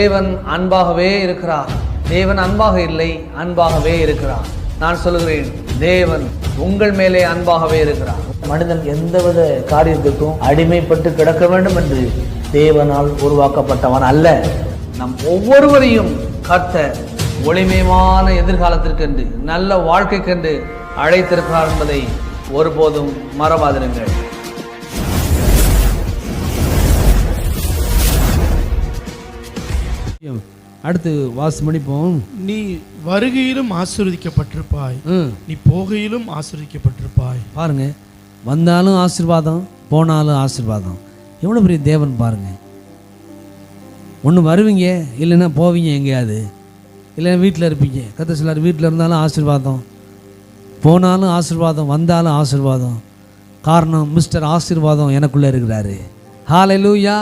தேவன் அன்பாகவே இருக்கிறார். தேவன் அன்பாக இல்லை, அன்பாகவே இருக்கிறார். நான் சொல்லுகிறேன், தேவன் உங்கள் மேலே அன்பாகவே இருக்கிறார். மனிதன் எந்தவித காரியத்துக்கும் அடிமைப்பட்டு கிடக்க வேண்டும் என்று தேவனால் உருவாக்கப்பட்டவன் அல்ல. நம் ஒவ்வொருவரையும் கர்த்தர் ஒளிமயமான எதிர்காலத்திற்கென்று, நல்ல வாழ்க்கைக்கென்று அழைத்திருக்கிறார் என்பதை ஒருபோதும் மறவாதிருங்கள். அடுத்து வாசி மணிப்போம். நீ வருகையிலும் ஆசீர்வதிக்கப்பட்டிருப்பாய், நீ போகையிலும் ஆசீர்வதிக்கப்பட்டிருப்பாய். பாருங்க, வந்தாலும் ஆசீர்வாதம், போனாலும் ஆசீர்வாதம். எவ்வளோ பெரிய தேவன் பாருங்க. ஒன்று வருவீங்க, இல்லைன்னா போவீங்க எங்கேயாவது, இல்லைன்னா வீட்டில் இருப்பீங்க. கத்த சிலர் வீட்டில் இருந்தாலும் ஆசீர்வாதம், போனாலும் ஆசீர்வாதம், வந்தாலும் ஆசீர்வாதம். காரணம், மிஸ்டர் ஆசீர்வாதம் எனக்குள்ளே இருக்கிறாரு. ஹல்லேலூயா.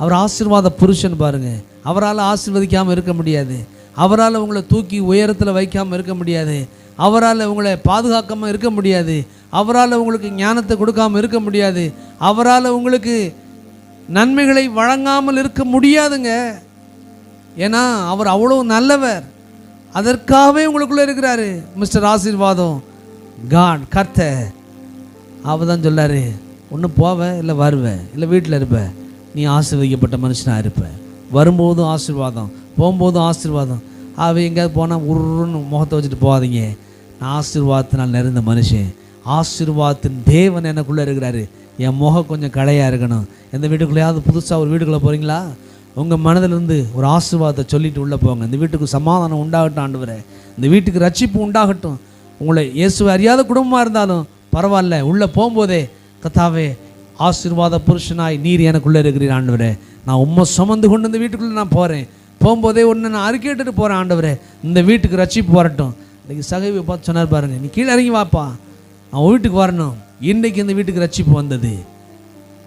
அவர் ஆசீர்வாத புருஷன் பாருங்க. அவரால் ஆசீர்வதிக்காமல் இருக்க முடியாது. அவரால் உங்களை தூக்கி உயரத்தில் வைக்காமல் இருக்க முடியாது. அவரால் உங்களை பாதுகாக்காமல் இருக்க முடியாது. அவரால் உங்களுக்கு ஞானத்தை கொடுக்காமல் இருக்க முடியாது. அவரால் உங்களுக்கு நன்மைகளை வழங்காமல் இருக்க முடியாதுங்க. ஏன்னா அவர் அவ்வளோ நல்லவர். அதற்காகவே உங்களுக்குள்ளே இருக்கிறாரு மிஸ்டர் ஆசீர்வாதம். காட், கர்த்தர். அவர் தான் சொல்லாரு, ஒன்று போவேன், இல்லை வருவேன், இல்லை வீட்டில் இருப்பேன். நீ ஆசீர்வதிக்கப்பட்ட மனுஷனாக இருப்ப. வரும்போதும் ஆசீர்வாதம், போகும்போதும் ஆசீர்வாதம். எங்கேயாவது போனால் உருன்னு முகத்தை வச்சுட்டு போகாதீங்க. நான் ஆசீர்வாதத்தினால் நிறைந்த மனுஷன். ஆசீர்வாதத்தின் தேவன் எனக்குள்ளே இருக்கிறாரு. என் முகம் கொஞ்சம் களையாக இருக்கணும். எந்த வீட்டுக்குள்ளேயாவது புதுசாக ஒரு வீட்டுக்குள்ளே போகிறீங்களா, உங்கள் மனதிலிருந்து ஒரு ஆசீர்வாதத்தை சொல்லிட்டு உள்ளே போங்க. இந்த வீட்டுக்கு சமாதானம் உண்டாகட்டும் ஆண்டவரே, இந்த வீட்டுக்கு ரட்சிப்பு உண்டாகட்டும். உங்களை இயேசுவை அறியாத குடும்பமாக இருந்தாலும் பரவாயில்ல, உள்ளே போகும்போதே கர்த்தாவே ஆசீர்வாத புருஷனாய் நீர் எனக்குள்ளே இருக்கிறீர் ஆண்டவரே. நான் உம்மை சுமந்து கொண்டு இந்த வீட்டுக்குள்ளே நான் போகிறேன். போகும்போதே ஒன்று நான் அறிக்கையிட்டு போகிறேன் ஆண்டவரே, இந்த வீட்டுக்கு ரட்சிப்பு வரட்டும். இன்றைக்கி சகைவை பார்த்து சொன்னார் பாருங்க, நீ கீழே இறங்கி வாப்பா, அவன் வீட்டுக்கு வரணும். இன்றைக்கி இந்த வீட்டுக்கு ரட்சிப்பு வந்தது.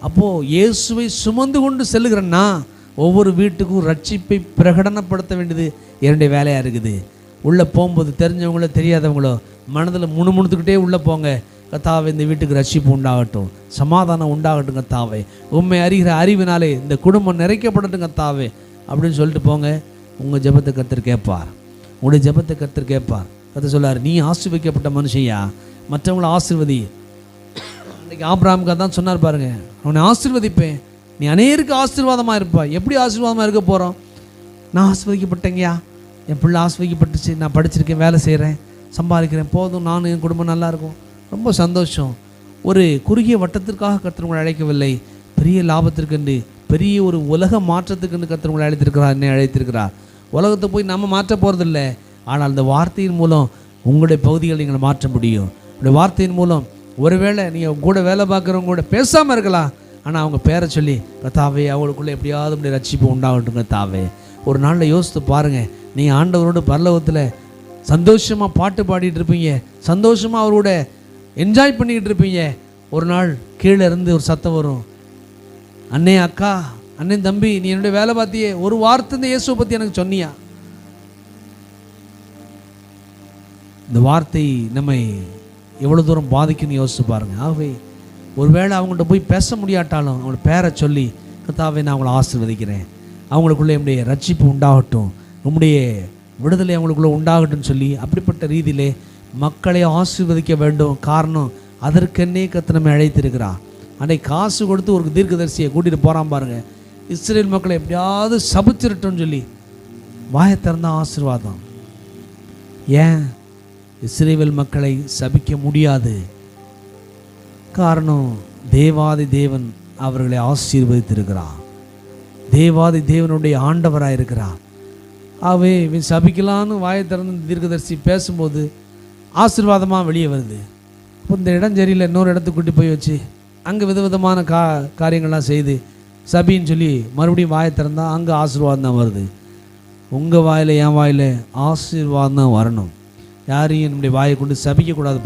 அப்போது இயேசுவை சுமந்து கொண்டு செல்லுகிறேன்னா ஒவ்வொரு வீட்டுக்கும் ரட்சிப்பை பிரகடனப்படுத்த வேண்டியது என்னுடைய வேலையாக இருக்குது. உள்ளே போகும்போது தெரிஞ்சவங்களோ தெரியாதவங்களோ மனதில் முணுமுணுத்துக்கிட்டே உள்ளே போங்க. கர்த்தாவே, இந்த வீட்டுக்கு ரட்சிப்பு உண்டாகட்டும், சமாதானம் உண்டாகட்டும் கர்த்தாவே. உண்மை அறிகிற அறிவினாலே இந்த குடும்பம் நிறைக்கப்படட்டும் கர்த்தாவே அப்படின்னு சொல்லிட்டு போங்க. உங்கள் ஜெபத்தை கர்த்தர் கேட்பார். உங்களுடைய ஜெபத்தை கர்த்தர் கேட்பார். கர்த்தர் சொல்லார், நீ ஆசீர்வதிக்கப்பட்ட மனுஷையா, மற்றவங்களை ஆசீர்வதி. இன்றைக்கி ஆபிரகாமுக்கு அதான் சொன்னார் பாருங்க, அவனை ஆசீர்வதிப்பேன், நீ அநேருக்கு ஆசீர்வாதமாக இருப்பாய். எப்படி ஆசீர்வாதமாக இருக்க போகிறோம்? நான் ஆசீர்வதிக்கப்பட்டேங்கய்யா, என் பிள்ளை ஆசீர்வதிக்கப்பட்டுச்சு, நான் படிச்சிருக்கேன், வேலை செய்கிறேன், சம்பாதிக்கிறேன், போதும், நானும் என் குடும்பம் நல்லாயிருக்கும், ரொம்ப சந்தோஷம். ஒரு குறுகிய வட்டத்திற்காக கர்த்தர் உங்களை அழைக்கவில்லை, பெரிய லாபத்திற்கென்று, பெரிய ஒரு உலக மாற்றத்துக்குன்னு கர்த்தர் உங்களை அழைத்திருக்கிறார், என்னை அழைத்திருக்கிறார். உலகத்தை போய் நம்ம மாற்ற போகிறதில்ல, ஆனால் அந்த வார்த்தையின் மூலம் உங்களுடைய பகுதிகளை நீங்கள் மாற்ற முடியும். உங்களுடைய வார்த்தையின் மூலம் ஒருவேளை நீங்கள் கூட வேலை பார்க்குறவங்க கூட பேசாமல் இருக்கலாம், ஆனால் அவங்க பேரை சொல்லி கர்த்தாவே அவங்களுக்குள்ளே எப்படியாவது அப்படி ரட்சிப்பு உண்டாகட்டும் கர்த்தாவே. ஒரு நாளில் யோசித்து பாருங்கள், நீங்கள் ஆண்டவரோட பரலோகத்தில் சந்தோஷமாக பாட்டு பாடிட்டு இருப்பீங்க, சந்தோஷமாக அவரோட என்ஜாய் பண்ணிக்கிட்டு இருப்பீங்க. ஒரு நாள் கீழே இருந்து ஒரு சத்தம் வரும், அண்ணே, அக்கா, அண்ணன், தம்பி, நீ என்னுடைய வேலை பார்த்தியே, ஒரு வார்த்தை இந்த இயேசுவை பற்றி எனக்கு சொன்னியா? இந்த வார்த்தை நம்மை எவ்வளோ தூரம் பாதிக்குன்னு யோசிச்சு பாருங்கள். ஆகவே ஒருவேளை அவங்கள்ட்ட போய் பேச முடியாட்டாலும் அவங்களோட பேரை சொல்லி கர்த்தாவே நான் அவங்கள ஆசீர்வதிக்கிறேன், அவங்களுக்குள்ளே என்னுடைய ரட்சிப்பு உண்டாகட்டும், உம்முடைய விடுதலை அவங்களுக்குள்ளே உண்டாகட்டும்னு சொல்லி அப்படிப்பட்ட ரீதியிலே மக்களை ஆசீர்வதிக்க வேண்டும். காரணம், அதற்கென்னே கர்த்தர் நம்மை அழைத்திருக்கிறார். அன்றைக்கு காசு கொடுத்து ஒரு தீர்க்கதரிசியை கூட்டிகிட்டு போகிறான் பாருங்கள், இஸ்ரேல் மக்களை எப்படியாவது சபிச்சிருட்டோன்னு சொல்லி வாயை திறந்த ஆசீர்வாதம். ஏன் இஸ்ரேல் மக்களை சபிக்க முடியாது? காரணம், தேவாதி தேவன் அவர்களை ஆசீர்வதித்திருக்கிறார். தேவாதி தேவனுடைய ஆண்டவராக இருக்கிறார். ஆகவே இவன் சபிக்கலான்னு வாயை திறந்து தீர்க்கதரிசி பேசும்போது ஆசீர்வாதமாக வெளியே வருது. இப்போ இந்த இடம் சரியில்லை, இன்னொரு இடத்துக்கு கூட்டி போய் வச்சு அங்கே விதவிதமான காரியங்கள்லாம் செய்து சபின்னு சொல்லி மறுபடியும் வாயை திறந்தால் அங்கே ஆசீர்வாதம் தான் வருது. உங்கள் வாயில் என் வாயில் ஆசீர்வாதம் தான் வரணும். யாரையும் நம்முடைய வாயை கொண்டு சபிக்கக்கூடாது.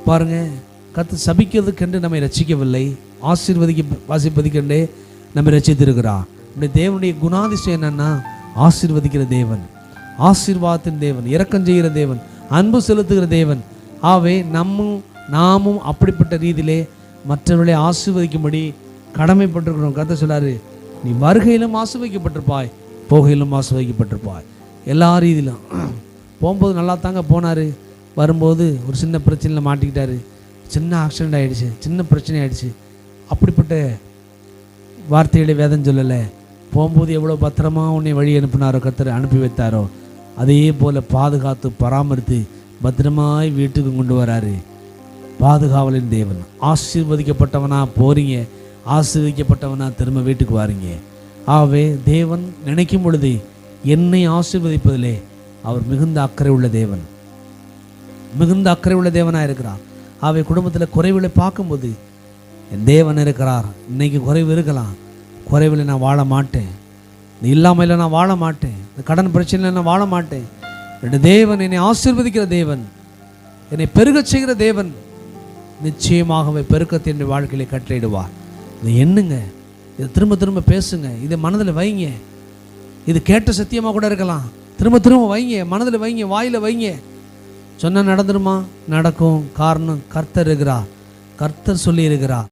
பாருங்கள், கர்த்தர் சபிக்கிறதுக்கென்று நம்மை ரட்சிக்கவில்லை, ஆசீர்வதிப்பதுக்கென்றே நம்மை ரட்சித்திருக்கிறார். நம்முடைய தேவனுடைய குணாதிசயம் என்னன்னா, ஆசீர்வதிக்கிற தேவன், ஆசீர்வாதத்தின் தேவன், இரக்கம் செய்கிற தேவன், அன்பு செலுத்துகிற தேவன். ஆகவே நாமும் அப்படிப்பட்ட ரீதியிலே மற்றவர்களை ஆசீர்வதிக்கும்படி கடமைப்பட்டிருக்கிறோம். கர்த்தர் சொல்லாரு, நீ வருகையிலும் ஆசீர்வதிக்கப்பட்டிருப்பாய், போகையிலும் ஆசீர்வதிக்கப்பட்டிருப்பாய். எல்லா ரீதியிலும் போகும்போது நல்லா தாங்க போனார், வரும்போது ஒரு சின்ன பிரச்சனையில் மாட்டிக்கிட்டாரு, சின்ன ஆக்சிடெண்ட் ஆகிடுச்சு, சின்ன பிரச்சனை ஆகிடுச்சு. அப்படிப்பட்ட வார்த்தைகளை வேதம் சொல்லலை. போகும்போது எவ்வளோ பத்திரமா உன்னை வழி அனுப்பினாரோ, கர்த்தர் அனுப்பி வைத்தாரோ, அதே போல் பாதுகாத்து பராமரித்து பத்திரமாய் வீட்டுக்கு கொண்டு வராரு. பாதுகாவலின் தேவன். ஆசீர்வதிக்கப்பட்டவனா போகிறீங்க, ஆசீர்வதிக்கப்பட்டவனா திரும்ப வீட்டுக்கு வாரீங்க. ஆகவே தேவன் நினைக்கும் பொழுது என்னை ஆசீர்வதிப்பதிலே அவர் மிகுந்த அக்கறை உள்ள தேவன், மிகுந்த அக்கறை உள்ள தேவனாக இருக்கிறார். ஆகவே குடும்பத்தில் குறைவுகளை பார்க்கும்போது என் தேவன் இருக்கிறார். இன்னைக்கு குறைவு இருக்கலாம், குறைவில் நான் வாழ மாட்டேன், இந்த இல்லாமல் நான் வாழ மாட்டேன், இந்த கடன் பிரச்சனையில் நான் வாழ மாட்டேன். என்னுடைய தேவன் என்னை ஆசீர்வதிக்கிற தேவன், என்னை பெருகச் செய்கிற தேவன். நிச்சயமாகவே பெருக்கத்தை என் வாழ்க்கையில கட்டளையிடுவார். இதை எண்ணுங்க, இதை திரும்ப திரும்ப பேசுங்க, இதை மனதில் வைங்க. இது கேட்ட சத்தியமாக கூட இருக்கலாம், திரும்ப திரும்ப வைங்க, மனதில் வைங்க, வாயில் வைங்க. சொன்னால் நடந்துருமா? நடக்கும். காரணம் கர்த்தர் இருக்கிறார், கர்த்தர் சொல்லி இருக்கிறார்.